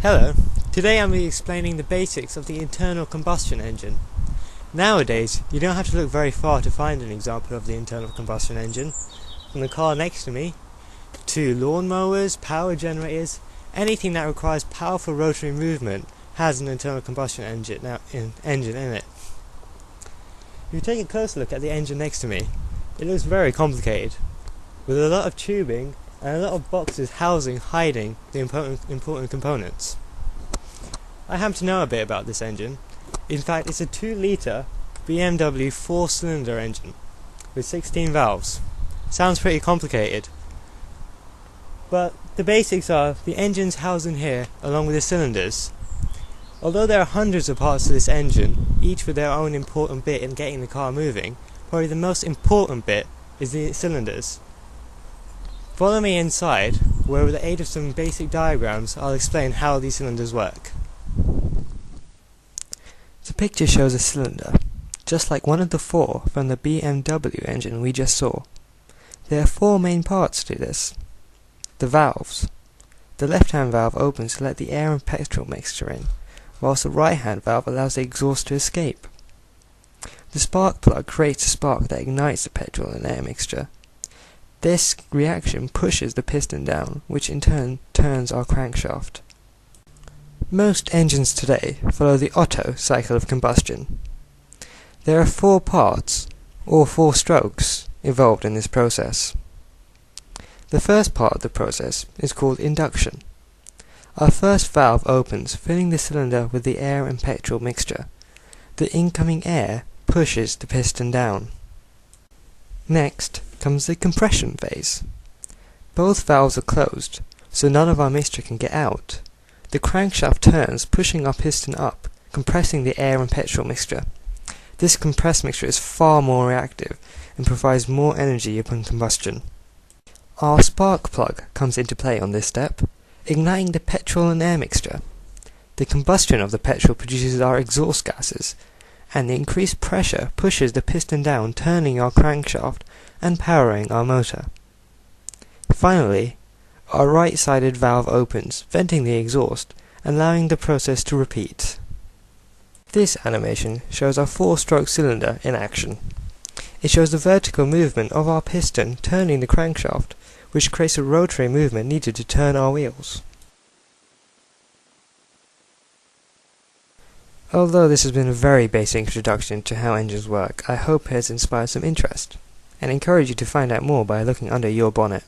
Hello, today I'm explaining the basics of the internal combustion engine. Nowadays, you don't have to look very far to find an example of the internal combustion engine. From the car next to me, to lawnmowers, power generators, anything that requires powerful rotary movement has an internal combustion engine in it. If you take a closer look at the engine next to me, it looks very complicated, with a lot of tubing and a lot of boxes hiding the important components. I happen to know a bit about this engine. In fact, it's a 2-litre BMW 4-cylinder engine with 16 valves. Sounds pretty complicated, but the basics are the engine's housed in here along with the cylinders. Although there are hundreds of parts to this engine, each with their own important bit in getting the car moving, probably the most important bit is the cylinders. Follow me inside, where with the aid of some basic diagrams I'll explain how these cylinders work. The picture shows a cylinder, just like one of the 4 from the BMW engine we just saw. There are 4 main parts to this. The valves. The left-hand valve opens to let the air and petrol mixture in, whilst the right-hand valve allows the exhaust to escape. The spark plug creates a spark that ignites the petrol and air mixture. This reaction pushes the piston down, which in turn turns our crankshaft. Most engines today follow the Otto cycle of combustion. There are 4 parts, or 4 strokes, involved in this process. The first part of the process is called induction. Our first valve opens, filling the cylinder with the air and petrol mixture. The incoming air pushes the piston down. Next comes the compression phase. Both valves are closed, so none of our mixture can get out. The crankshaft turns, pushing our piston up, compressing the air and petrol mixture. This compressed mixture is far more reactive and provides more energy upon combustion. Our spark plug comes into play on this step, igniting the petrol and air mixture. The combustion of the petrol produces our exhaust gases, and the increased pressure pushes the piston down, turning our crankshaft and powering our motor. Finally, our right-sided valve opens, venting the exhaust, allowing the process to repeat. This animation shows our 4-stroke cylinder in action. It shows the vertical movement of our piston turning the crankshaft, which creates a rotary movement needed to turn our wheels. Although this has been a very basic introduction to how engines work, I hope it has inspired some interest, and encourage you to find out more by looking under your bonnet.